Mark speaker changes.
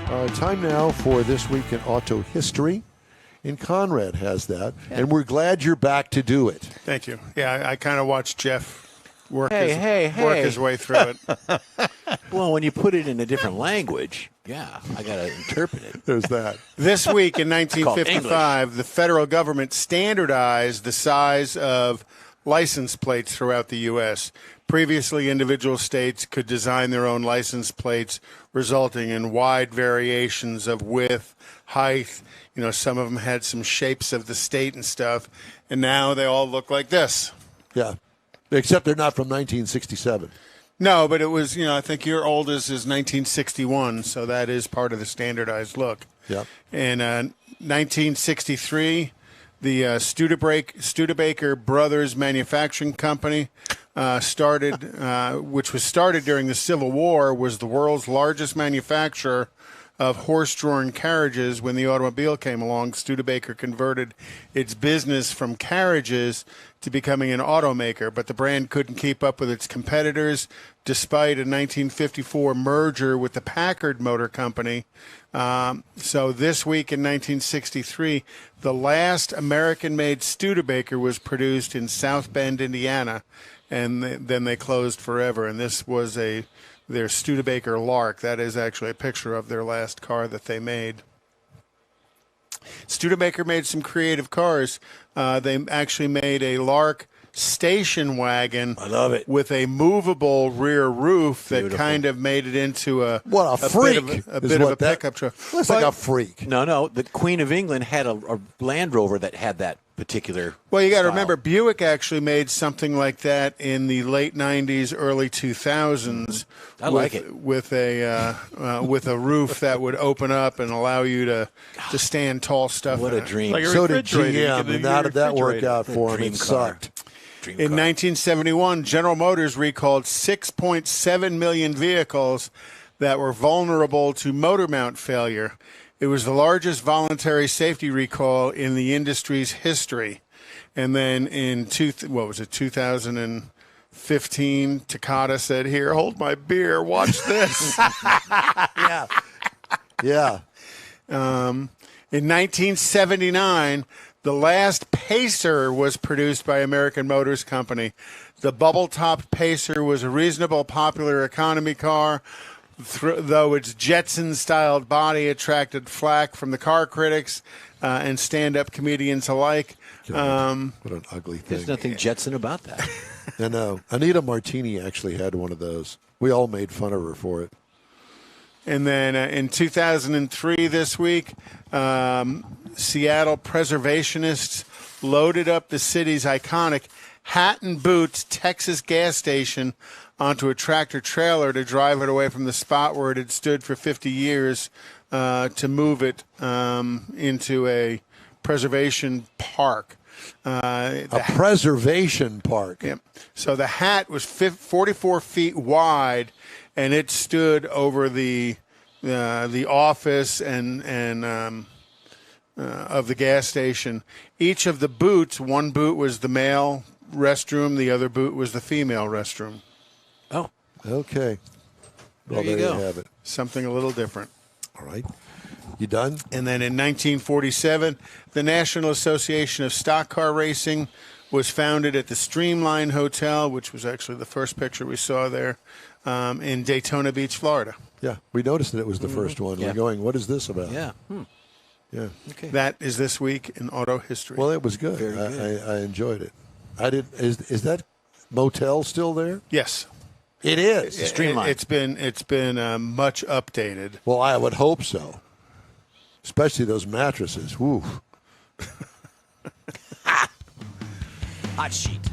Speaker 1: Time now for This Week in Auto History. And Conrad has that. Yeah. And we're glad you're back to do it.
Speaker 2: Thank you. Yeah, I kind of watched Jeff work his way through it.
Speaker 3: Well, when you put it in a different language, yeah, I got to interpret it.
Speaker 1: There's that.
Speaker 2: This week in 1955, the federal government standardized the size of license plates throughout the U.S. Previously, individual states could design their own license plates, resulting in wide variations of width, height. You know, some of them had some shapes of the state and stuff, and now they all look like this.
Speaker 1: Yeah, except they're not from 1967.
Speaker 2: No, but it was, I think your oldest is 1961, so that is part of the standardized look.
Speaker 1: Yeah.
Speaker 2: In 1963, the Studebaker Brothers Manufacturing Company which was started during the Civil War, was the world's largest manufacturer of horse-drawn carriages. When the automobile came along, Studebaker converted its business from carriages to becoming an automaker, but the brand couldn't keep up with its competitors despite a 1954 merger with the Packard Motor Company. So this week in 1963, the last American-made Studebaker was produced in South Bend, Indiana, and then they closed forever. And this was their Studebaker Lark. That is actually a picture of their last car that they made. Studebaker made some creative cars. They actually made a Lark station wagon.
Speaker 3: I love it.
Speaker 2: With a movable rear roof that kind of made it into a
Speaker 1: freak.
Speaker 2: A bit of a pickup truck.
Speaker 1: Looks like a freak.
Speaker 3: No. The Queen of England had a Land Rover that had that particular.
Speaker 2: Well, you got to remember, Buick actually made something like that in the late '90s, early 2000s.
Speaker 3: I like it
Speaker 2: with a roof that would open up and allow you to stand tall stuff.
Speaker 3: What a dream!
Speaker 4: Like
Speaker 1: So did GM, and how did that work out for him? It sucked.
Speaker 2: In 1971, General Motors recalled 6.7 million vehicles that were vulnerable to motor mount failure. It was the largest voluntary safety recall in the industry's history. And then in 2015, Takata said, "Here, hold my beer. Watch this."
Speaker 1: Yeah.
Speaker 2: In 1979, the last Pacer was produced by American Motors Company. The bubble-topped Pacer was a reasonable, popular economy car, though its Jetson-styled body attracted flack from the car critics and stand-up comedians alike.
Speaker 1: What an ugly thing.
Speaker 3: There's nothing Jetson about that.
Speaker 1: I know. Anita Martini actually had one of those. We all made fun of her for it.
Speaker 2: And then in 2003 this week, Seattle preservationists loaded up the city's iconic Hat and Boots Texas gas station onto a tractor trailer to drive it away from the spot where it had stood for 50 years to move it into a preservation park.
Speaker 1: A preservation park.
Speaker 2: Yeah. So the Hat was 44 feet wide, and it stood over the office and of the gas station. Each of the boots, one boot was the male restroom, the other boot was the female restroom.
Speaker 3: Oh,
Speaker 1: okay. Well,
Speaker 3: there you go.
Speaker 1: have it.
Speaker 2: Something a little different.
Speaker 1: All right. You done?
Speaker 2: And then in 1947, the National Association of Stock Car Racing was founded at the Streamline Hotel, which was actually the first picture we saw there, in Daytona Beach, Florida.
Speaker 1: Yeah, we noticed that it was the first one.
Speaker 3: Yeah.
Speaker 1: We're going, what is this about?
Speaker 3: yeah.
Speaker 1: Yeah.
Speaker 3: Okay.
Speaker 2: That is this week in auto history.
Speaker 1: Well, it was good.
Speaker 3: Very good.
Speaker 1: I enjoyed it. Is that motel still there?
Speaker 2: Yes.
Speaker 1: It is.
Speaker 3: The Streamline.
Speaker 2: It's been much updated.
Speaker 1: Well, I would hope so. Especially those mattresses. Woo.
Speaker 3: Hot sheet.